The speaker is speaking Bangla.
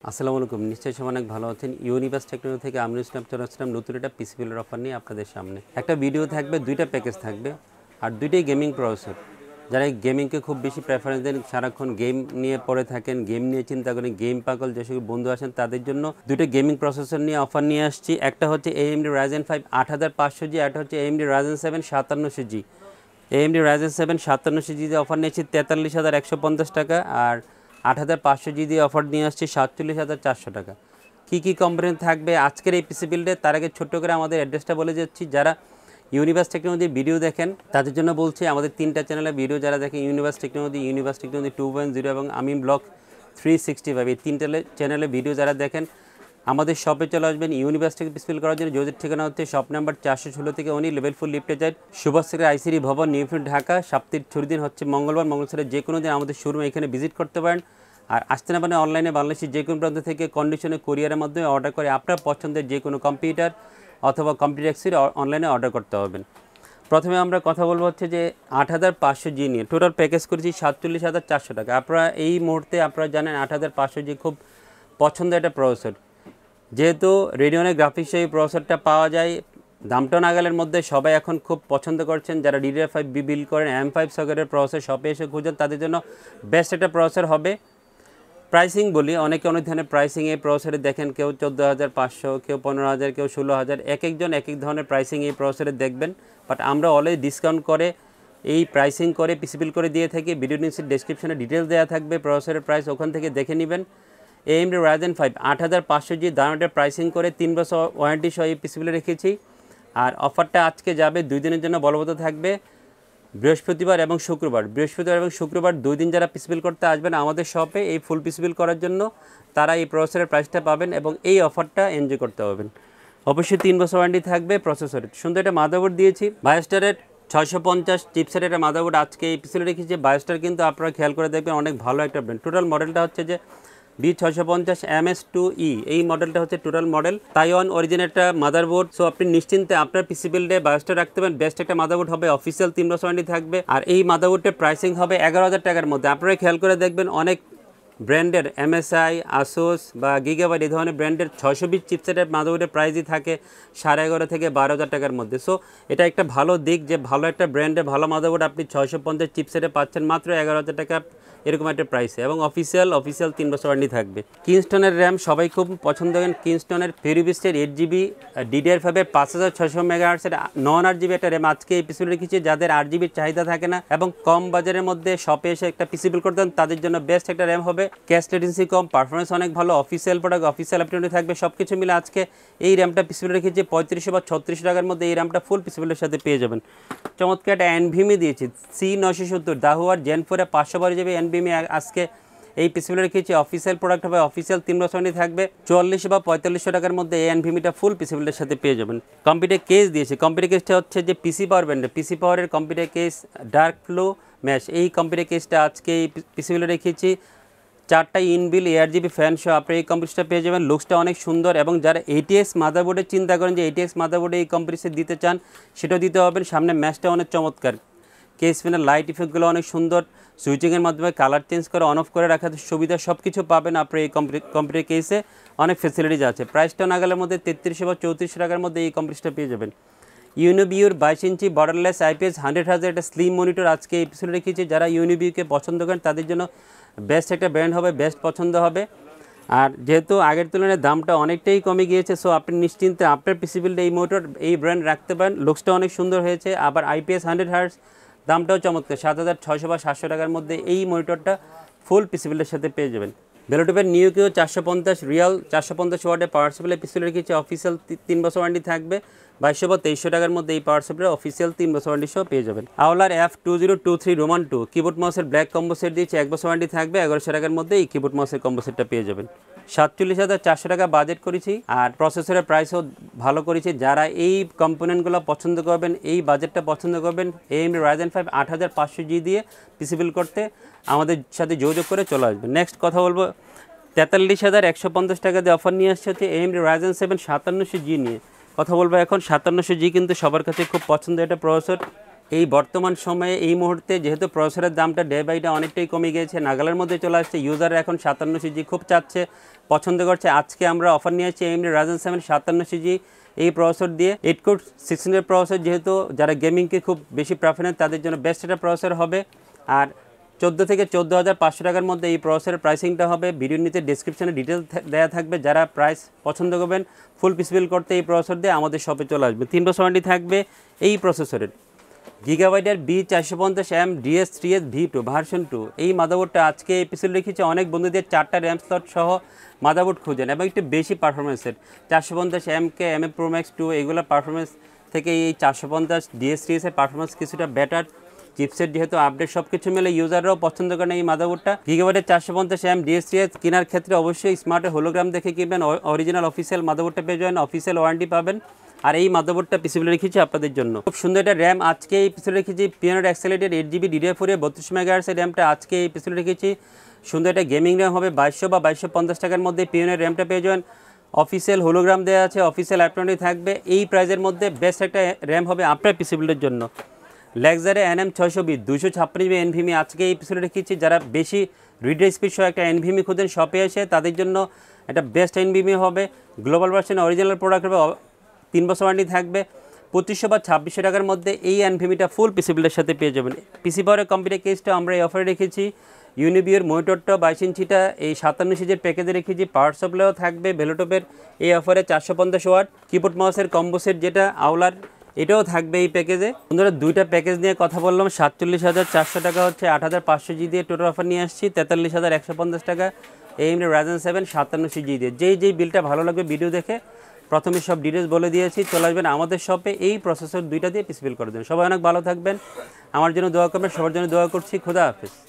আসসালামু আলাইকুম। নিশ্চয়ই সবাই অনেক ভালো আছেন। ইউনিভার্স টেকনোলজি থেকে আমি ইসলাম চলে আসলাম নতুন একটা পিসি বিল্ডার অফার নিয়ে আপনাদের সামনে। একটা ভিডিও থাকবে, দুইটা প্যাকেজ থাকবে, আর দুইটাই গেমিং প্রসেসর। যারা গেমিংকে খুব বেশি প্রেফারেন্স দেন, সারাক্ষণ গেম নিয়ে পড়ে থাকেন, গেম নিয়ে চিন্তা করেন, গেম পাগল যেসব বন্ধু আছেন তাদের জন্য দুটো গেমিং প্রসেসর নিয়ে অফার নিয়ে আসছি। একটা হচ্ছে AMD Ryzen 5 8500G, একটা হচ্ছে AMD Ryzen 7 5700G। AMD Ryzen 7 5700G দিয়ে অফার নিয়েছি 43,150 টাকা, আর 8500G দিয়ে অফার নিয়ে আসছি 47,400 টাকা। কী কোম্পানি থাকবে আজকের এই পিসি বিল্ডে, তার আগে ছোট্ট করে আমাদের অ্যাড্রেসটা বলে যাচ্ছি। যারা ইউনিভার্স টেকনোলজি ভিডিও দেখেন তাদের জন্য বলছি, আমাদের 3টা চ্যানেলে ভিডিও যারা দেখেন, ইউনিভার্স টেকনোলজি 2.0 এবং আমিন ব্লগ 365, এই 3টা চ্যানেলে ভিডিও যারা দেখেন আমাদের শপে চলে আসবেন। ইউনিভার্স থেকে পিসি বিল্ড করার জন্য যোগের ঠিকানা হচ্ছে শপ নাম্বার 416 থেকে লেভেল 4 লিফটে যায়, সুভাষচন্দ্র আইসিডি ভবন, নিউফিল্ড, ঢাকা। সপ্তাহের ছুটির দিন হচ্ছে মঙ্গলবার। মঙ্গলবারে যে কোনো দিন আমাদের শোরুমে এখানে ভিজিট করতে পারেন। আর আসতে না পারেন অনলাইনে বাংলাদেশের যে কোনো প্রান্ত থেকে কন্ডিশনে কুরিয়ারের মাধ্যমে অর্ডার করে আপনার পছন্দের যে কোনো কম্পিউটার অথবা কম্পিউটার অ্যাক্সেসরি অনলাইনে অর্ডার করতে হবেন। প্রথমে আমরা কথা বলবো হচ্ছে যে 8500G নিয়ে টোটাল প্যাকেজ করেছি 47,400 টাকা। আপনারা এই মুহূর্তে আপনারা জানেন 8500G খুব পছন্দের একটা প্রসেসর। যেহেতু রেডিয়নের গ্রাফিক্স এই প্রসেসরটা পাওয়া যায় দামটা নাগালের মধ্যে, সবাই এখন খুব পছন্দ করছেন। যারা DDR5 বিল্ড করেন, M5 সকেটের প্রসেসর শপে এসে খুঁজেন, তাদের জন্য বেস্ট একটা প্রসেসর হবে। প্রাইসিং বলি, অনেকে অনেক ধরনের প্রাইসিং এই প্রসেসরে দেখেন, কেউ 14,500, কেউ 15,000, কেউ 16,000, এক একজন এক এক ধরনের প্রাইসিং এই প্রসেসরে দেখবেন। বাট আমরা অলরেডি ডিসকাউন্ট করে এই প্রাইসিং করে পিসি বিল্ড করে দিয়ে থাকি। ভিডিও নিচের ডেসক্রিপশনে ডিটেলস দেওয়া থাকবে প্রসেসরের প্রাইস, ওখান থেকে দেখে নেবেন। AMD Ryzen 5 8500G দামটা প্রাইসিং করে 3 বছর ওয়ারেন্টি সহ এই পিসি বিল্ডে রেখেছি। আর অফারটা আজকে যাবে 2 দিনের জন্য বলবৎ থাকবে, বৃহস্পতিবার এবং শুক্রবার 2 দিন যারা পিসি বিল্ড করতে আসবেন আমাদের শপে এই ফুল পিসি বিল্ড করার জন্য, তারা এই প্রসেসরের প্রাইসটা পাবেন এবং এই অফারটা এনজয় করতে পারবেন। অবশ্যই 3 বছর ওয়ারেন্টি থাকবে প্রসেসরের। সুন্দর একটা মাদারবোর্ড দিয়েছি, বায়োস্টারের 650 চিপসেটের একটা মাদারবোর্ড আজকে এই পিসি বিল্ডে রেখেছি। বায়োস্টার কিন্তু আপনারা খেয়াল করে দেখবেন অনেক ভালো একটা ব্র্যান্ড। টোটাল মডেলটা হচ্ছে যে B650 MS2E, এই মডেলটা হচ্ছে টোটাল মডেল। তাইওয়ান অরিজিন একটা মাদারবোর্ড। সো আপনি নিশ্চিন্তে আপনার পিসি বিল্ডে বায়োস্টার রাখতে পারেন। বেস্ট একটা মাদারবোর্ড হবে, অফিসিয়াল 3 বছর ওয়ারেন্টি থাকবে। আর এই মাদারবোর্ডের প্রাইসিং হবে 11,000 টাকার মধ্যে। আপনারা খেয়াল করে দেখবেন অনেক ব্র্যান্ডের MSI, আসোস বা গিগাবাইট এই ধরনের ব্র্যান্ডের 620 চিপসেটের মাদারবোর্ডের প্রাইসই থাকে 11,500 থেকে 12,000 টাকার মধ্যে। সো এটা একটা ভালো দিক যে ভালো একটা ব্র্যান্ডের ভালো মাদারবোর্ড আপনি 650 চিপসেটে পাচ্ছেন মাত্র 11,000 টাকা এরকম একটা প্রাইসে, এবং অফিসিয়াল 3 বছর ওয়ারেন্টি থাকবে। কিংস্টনের র্যাম সবাই খুব পছন্দ করেন। কিংস্টনের ফেরিবিস্টের 8GB DDR5 5600 মেগাহার্টসের 9 একটা র্যাম আজকে এই পিসি রেখেছি। যাদের 8GB চাহিদা থাকে না এবং কম বাজারের মধ্যে শপে এসে একটা পিসি বিল্ড করতেন, তাদের জন্য বেস্ট একটা র্যাম হবে। ক্যাশ লেটেন্সি কম, পারফরমেন্স অনেক ভালো, অফিসিয়াল প্রোডাক্ট, অফিসিয়াল অপশন থাকবে। সব কিছু মিলে আজকে এই র্যামটা পিসি বিল্ড রেখেছি 3500 বা 3600 টাকার মধ্যে। এই র্যামটা ফুল পিসি বিল্ডের সাথে পেয়ে যাবেন। চমৎকার একটা NVMe দিয়েছি C970 দাহুয়ার Gen 4 512GB NVMe আজকে এই পিসি বিল্ডে রেখেছি। অফিসিয়াল প্রোডাক্ট হবে, অফিসিয়াল 3 বছর থাকবে। 4400 বা 4500 টাকার মধ্যে এই NVMeটা ফুল পিসি বিল্ডের সাথে পেয়ে যাবেন। কম্পিউটার কেস দিয়েছি। কম্পিউটার কেসটা হচ্ছে যে পিসি পাওয়ার ব্র্যান্ডের, পিসি পাওয়ারের computer case dark flow mash. এই কম্পিউটার কেসটা আজকে এই পিসি বিল্ডে রেখেছি। 4টা ইনবিল ARGB ফ্যান সহ আপনি এই কম্পিউটারটা পেয়ে যাবেন। লুকসটা অনেক সুন্দর, এবং যারা ATX মাদারবোর্ডের চিন্তা করেন যে ATX মাদারবোর্ডে এই কম্পিউটার দিতে চান, সেটাও দিতে হবেন। সামনে ম্যাশটা অনেক চমৎকার, কেস ফ্যানের লাইট ইফেক্টগুলো অনেক সুন্দর, সুইচিংয়ের মাধ্যমে কালার চেঞ্জ করে অন অফ করে রাখার সুবিধা সব কিছু পাবেন আপনি এই কম্পিউটার কেসে। অনেক ফেসিলিটিজ আছে। প্রাইসটা নাগালের মধ্যে 3300 বা 3400 টাকার মধ্যে এই কম্পিউটারটা পেয়ে যাবেন। ইউনিবিউর 22 ইঞ্চি বর্ডারলেস IPS 100Hz একটা স্লিম মনিটর আজকে এই পিছনে রেখেছি। যারা ইউনিবিউকে পছন্দ করেন তাদের জন্য বেস্ট একটা ব্র্যান্ড হবে, বেস্ট পছন্দ হবে। আর যেহেতু আগের তুলনায় দামটা অনেকটাই কমে গিয়েছে, সো আপনি নিশ্চিন্তে আপনার পিসি বিল্ডে এই মোটর এই ব্র্যান্ড রাখতে পারেন। লুকসটা অনেক সুন্দর হয়েছে, আবার IPS 100Hz, দামটাও চমৎকার 7,600 বা 700 টাকার মধ্যে এই মনিটরটা ফুল পিসি বিল্ডের সাথে পেয়ে যাবেন। বেলোটপের নিউকিও 450 রিয়াল 450 ওয়াটের পাওয়ার সাপ্লাই পিসি বিল্ডে রেখেছি। অফিসিয়াল 3 বছর ওয়ারেন্টি থাকবে। 2200 বা 2300 টাকার মধ্যে এই পাওয়ার সাপ্লাই অফিসিয়াল 3 বছর ওয়ারেন্টি সহ পেয়ে যাবেন। আওলার F2023 রোমান 2 কিবোর্ড মাউসের ব্ল্যাক কম্বো সেট দিয়েছে, 1 বছর ওয়ারেন্টি থাকবে। 1100 টাকার মধ্যে এই কিবোর্ড মাউসের কম্বো সেটটা পেয়ে যাবেন। 47,400 টাকা বাজেট করেছি, আর প্রসেসরের প্রাইসও ভালো করেছি। যারা এই কম্পোনেন্টগুলো পছন্দ করবেন, এই বাজেটটা পছন্দ করবেন, AMD Ryzen 5 8500G দিয়ে পিসি বিল্ড করতে আমাদের সাথে যোগাযোগ করে চলে আসবেন। নেক্সট কথা বলবো 43,150 টাকা দিয়ে অফার নিয়ে আসছে হচ্ছে AMD Ryzen 7 5700G নিয়ে কথা বলবো এখন। 5700G কিন্তু সবার কাছে খুব পছন্দের একটা প্রসেসর। এই বর্তমান সময়ে এই মুহূর্তে যেহেতু প্রসেসরের দামটা ডে বাই ডে অনেকটাই কমে গিয়েছে, নাগালের মধ্যে চলে আসছে, ইউজাররা এখন 57 সিজি খুব চাচ্ছে, পছন্দ করছে। আজকে আমরা অফার নিয়ে আসছি AMD Ryzen 7 57 সিজি এই প্রসেসর দিয়ে 8 কোর 16 প্রসেসর, যেহেতু যারা গেমিংকে খুব বেশি প্রেফারেন্স তাদের জন্য বেস্ট একটা প্রসেসর হবে। আর 14 থেকে 14,500 টাকার মধ্যে এই প্রসেসরের প্রাইসিংটা হবে। ভিডিওর নিচে ডিসক্রিপশনে ডিটেলস দেওয়া থাকবে, যারা প্রাইস পছন্দ করবেন ফুল পিস বিল করতে এই প্রসেসর দিয়ে আমাদের শপে চলে আসবে। 3 বছর ওয়ারেন্টি থাকবে এই প্রসেসরের। গিগাবাইটের B450M DS3S V2 ভার্সন 2 এই মাদারবোর্ডটা আজকে এই পিসিল রেখেছে। অনেক বন্ধুদের 4টা র্যাম স্লট সহ মাদারবোর্ড খুঁজেন এবং একটু বেশি পারফরমেন্সের 450M M Pro Max 2 এগুলো পারফরমেন্স থেকে এই 450 DS3S এর পারফরমেন্স কিছুটা বেটার। চিপসেট যেহেতু আপডেট সব কিছু মিলে ইউজাররাও পছন্দ করেন এই মাদারবোর্ডটা। গিগাবাইটের 450M DS3S কেনার ক্ষেত্রে অবশ্যই স্মার্টের হোলোগ্রাম দেখে কিনবেন। অরিজিনাল অফিসিয়াল মাদারবোর্ডটা পেয়ে যাবেন, অফিসিয়াল ওয়ারেন্টি পাবেন। আর এই মাদারবোর্ডটা পিসিবিল রেখেছি আপনাদের জন্য। খুব সুন্দর একটা র্যাম আজকে এই পিসিবিল রেখেছি, পিওনিয়ার অ্যাক্সেলেটেড 8GB DDR4 এর 32 MHz এর র্যামটা আজকে এই পিসিবিল রেখেছি। সুন্দর একটা গেমিং র্যাম হবে 2200 বা 2250 টাকার মধ্যে পিওনিয়ার র্যামটা পেয়ে যাবেন। অফিসিয়াল হোলোগ্রাম দেওয়া আছে, অফিসিয়াল অ্যাপটনটি থাকবে। এই প্রাইজের মধ্যে বেস্ট একটা র্যাম হবে আপনার পিসিবিলের জন্য। লেক্সারে NM620 256GB NVMe আজকে এই পিসিবিল রেখেছি। যারা বেশি রিড স্পিড সহ একটা NVMe খুঁজেন শপে এসে তাদের জন্য একটা বেস্ট NVMe হবে। গ্লোবাল ভার্সন অরিজিনাল প্রোডাক্ট হবে, 3 বছর ওয়ারেন্টি থাকবে। 2500 বা 2600 টাকার মধ্যে এই NVMeটা ফুল পিসিবিলের সাথে পেয়ে যাবেন। পিসি পাওয়ারের কম্পিউটার কেসটা আমরা এই অফারে রেখেছি। ইউনিবিওর মনিটরটা 22 ইঞ্চিটা এই 57 সিজির প্যাকেজে রেখেছি। পাওয়ার সাপ্লাইও থাকবে ভেলোটপের এই অফারে 450 ওয়াট। কিবোর্ড মাউসের কম্বো সেট যেটা আওলার এটাও থাকবে এই প্যাকেজে। বন্ধুরা দুইটা প্যাকেজ নিয়ে কথা বললাম। 47,400 টাকা হচ্ছে 8,500G দিয়ে টোটাল অফার নিয়ে আসছি। 43,150 টাকা AMD Ryzen 7 57 দিয়ে। যেই বিলটা ভালো লাগবে ভিডিও দেখে প্রথমে সব ডিটেলস বলে দিয়েছি, চলে আসবেন আমাদের শপে এই প্রসেসর দুইটা দিয়ে পিসিবিল করে দেবেন। সবাই অনেক ভালো থাকবেন, আমার জন্য দোয়া করবেন, সবার জন্য দোয়া করছি। খোদা হাফেজ।